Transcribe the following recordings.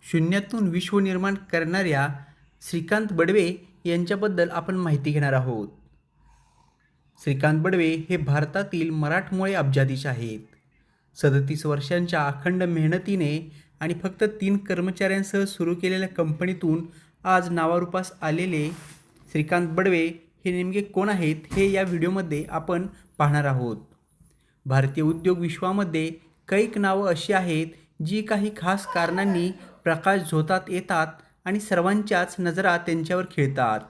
शून्यातून विश्व निर्माण करणाऱ्या श्रीकांत बडवे यांच्याबद्दल आपण माहिती घेणार आहोत. श्रीकांत बडवे हे भारतातील मराठमोळे अब्जाधीश आहेत. 37 वर्षांच्या अखंड मेहनतीने आणि फक्त 3 कर्मचाऱ्यांसह सुरू केलेल्या कंपनीतून आज नावारूपास आलेले श्रीकांत बडवे हे नेमके कोण आहेत हे या व्हिडिओमध्ये आपण पाहणार आहोत. भारतीय उद्योग विश्वामध्ये कैक नावं अशी आहेत जी काही खास कारणांनी प्रकाश झोतात येतात आणि सर्वांच्याच नजरा त्यांच्यावर खिळतात.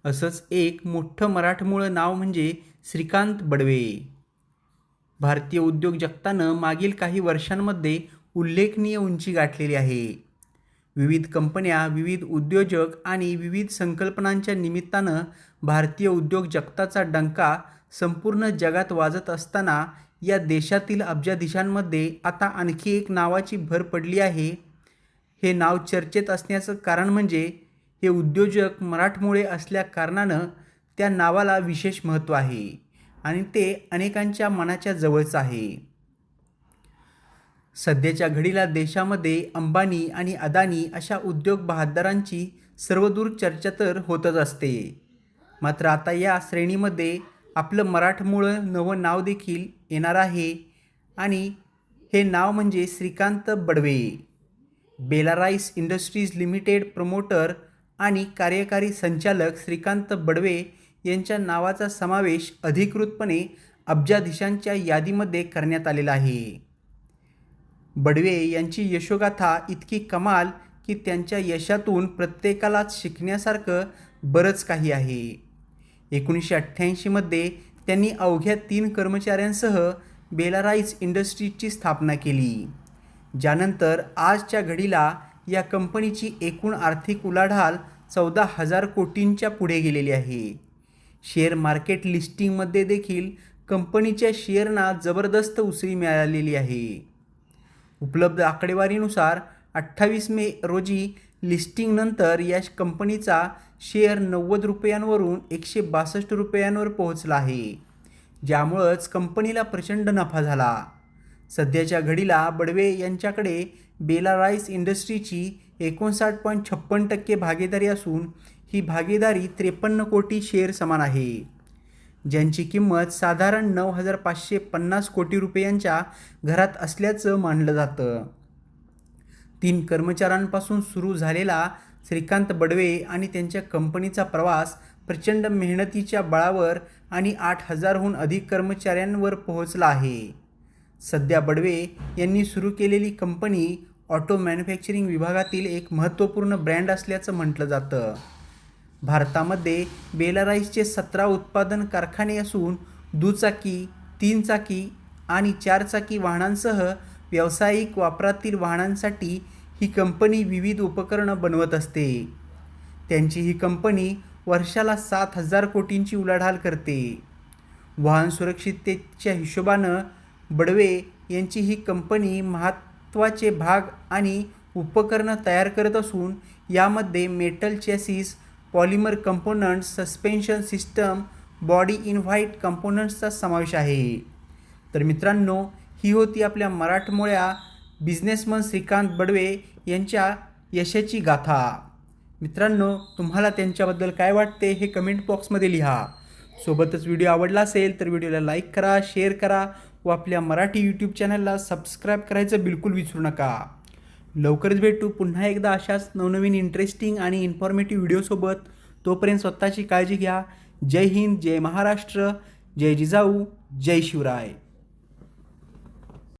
असंच एक मोठं मराठमोळं नाव म्हणजे श्रीकांत बडवे. भारतीय उद्योग जगतानं मागील काही वर्षांमध्ये उल्लेखनीय उंची गाठलेली आहे. विविध कंपन्या, विविध उद्योजक आणि विविध संकल्पनांच्या निमित्तानं भारतीय उद्योग जगताचा डंका संपूर्ण जगात वाजत असताना या देशातील अब्जाधीशांमध्ये आता आणखी एक नावाची भर पडली आहे. हे नाव चर्चेत असण्याचं कारण म्हणजे हे उद्योजक मराठमोळे असल्या कारणानं त्या नावाला विशेष महत्त्व आहे आणि ते अनेकांच्या मनाच्या जवळचं आहे. सध्याच्या घडीला देशामध्ये अंबानी आणि अदानी अशा उद्योग बहाद्दरांची सर्वदूर चर्चा तर होतच असते. मात्र आता या श्रेणीमध्ये आपलं मराठमोळं नवं नाव देखील येणार आहे आणि हे नाव म्हणजे Shrikant Badve. Belrise industries limited promoter आणि कार्यकारी संचालक श्रीकांत बडवे यांच्या नावाचा समावेश अधिकृतपणे अब्जाधीशांच्या यादीमध्ये करण्यात आलेला आहे. बडवे यांची यशोगाथा इतकी कमाल की त्यांच्या यशातून प्रत्येकालाच शिकण्यासारखं बरंच काही आहे. 1988मध्ये त्यांनी अवघ्या 3 कर्मचाऱ्यांसह बेलाराईस इंडस्ट्रीजची स्थापना केली. ज्यानंतर आजच्या घडीला या कंपनीची एकूण आर्थिक उलाढाल 14,000 कोटींच्या पुढे गेलेली आहे. शेअर मार्केट लिस्टिंगमध्ये देखील कंपनीच्या शेअरना जबरदस्त उसळी मिळालेली आहे. उपलब्ध आकडेवारीनुसार 28 मे रोजी लिस्टिंगनंतर या कंपनीचा शेअर 90 रुपयांवरून 162 रुपयांवर पोहोचला आहे, ज्यामुळंच कंपनीला प्रचंड नफा झाला. सध्याच्या घडीला बडवे यांच्याकडे बेलाराईस इंडस्ट्रीची 59.56% भागीदारी असून ही भागीदारी 53 कोटी शेअर समान आहे, ज्यांची किंमत साधारण 9,550 कोटी रुपयांच्या घरात असल्याचं मानलं जातं. 3 कर्मचाऱ्यांपासून सुरू झालेला श्रीकांत बडवे आणि त्यांच्या कंपनीचा प्रवास प्रचंड मेहनतीच्या बळावर आणि 8,000हून अधिक कर्मचाऱ्यांवर पोहोचला आहे. सध्या बडवे यांनी सुरू केलेली कंपनी ऑटो मॅन्युफॅक्चरिंग विभागातील एक महत्त्वपूर्ण ब्रँड असल्याचं म्हटलं जातं. भारतामध्ये बेलाराईसचे 17 उत्पादन कारखाने असून दुचाकी, 3 चाकी आणि 4 चाकी वाहनांसह व्यावसायिक वापरातील वाहनांसाठी ही कंपनी विविध उपकरणं बनवत असते. त्यांची ही कंपनी वर्षाला 7,000 कोटींची उलाढाल करते. वाहन सुरक्षिततेच्या हिशोबानं बडवे यांची ही कंपनी महत्त्वाचे भाग आणि उपकरणं तयार करत असून यामध्ये metal chassis, polymer components, suspension system, body in white कंपोनंट्सचा समावेश आहे. तर मित्रांनो, ही होती आपल्या मराठमोळ्या बिझनेसमन श्रीकांत बडवे यांच्या यशाची गाथा. मित्रांनो, तुम्हाला त्यांच्याबद्दल काय वाटते हे कमेंट बॉक्समध्ये लिहा. सोबतच व्हिडिओ आवडला असेल तर व्हिडिओला लाईक करा, शेअर करा व आपल्या मराठी यूट्यूब चॅनलला सबस्क्राईब करायचं बिलकुल विसरू नका. लवकरच भेटू पुन्हा एकदा अशाच नवनवीन इंटरेस्टिंग आणि इन्फॉर्मेटिव्ह व्हिडिओसोबत. तोपर्यंत स्वतःची काळजी घ्या. जय हिंद, जय महाराष्ट्र, जय जिजाऊ, जय शिवराय.